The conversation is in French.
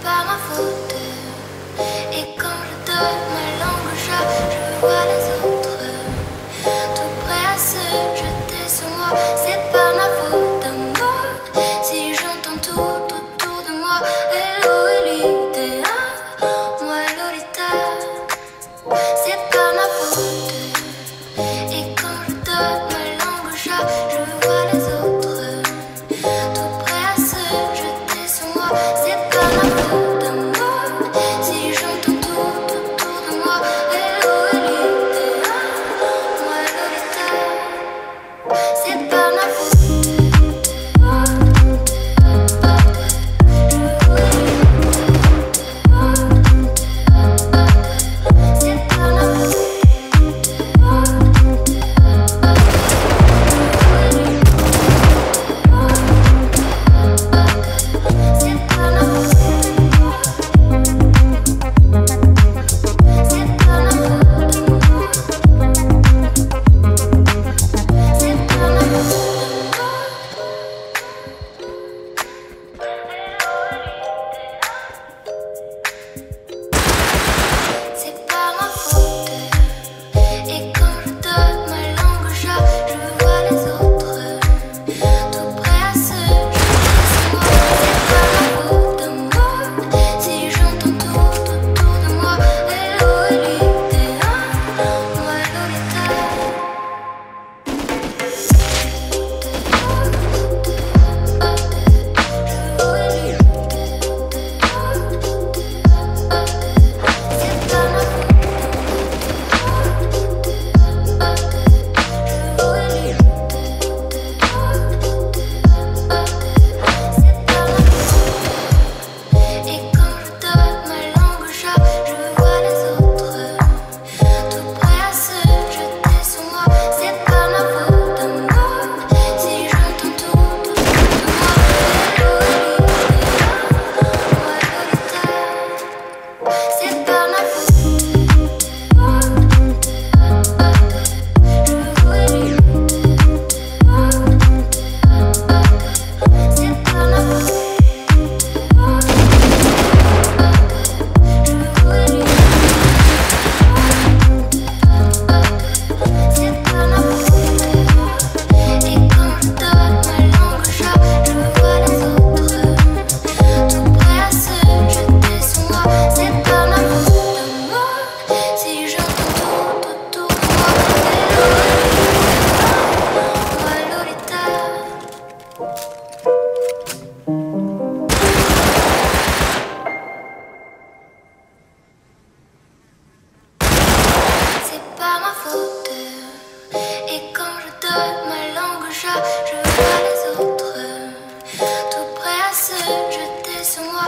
pas ma faute. Et quand je donne ma langue au chat, je vois les autres tout prêts à se jeter sur moi. C'est pas ma faute à moi si j'entends tout autour de moi. Hello Elite, moi Lolita. C'est pas ma faute. Et quand je donne ma langue au chat, je vois les autres tout prêts à se jeter sur moi. C'est pas ma faute à moi si j'entends tout autour de moi. Hello Elite, moi Lolita. C'est pas ma faute. C'est pas ma faute. Et quand je donne ma langue au chat, je vois les autres tout prêts à se jeter sur moi. C'est pas ma faute à moi si j'entends tout autour de moi. Hello Elite, moi Lolita. Et quand je donne ma langue au chat, je vois les autres tout prêts à se jeter sur moi. C'est pas ma faute à moi si j'entends tout autour de moi. Hello Elite, moi Lolita. C'est pas ma faute. C'est pas ma faute. C'est pas ma faute. Et quand je donne ma langue au chat, je vois les autres tout prêts à se jeter sur moi. C'est pas ma faute à moi si j'entends tout autour de moi. Hello Elite, moi Lolita. C'est pas ma faute. Et quand je donne ma langue au chat, je vois les autres tout prêts à se jeter sur moi.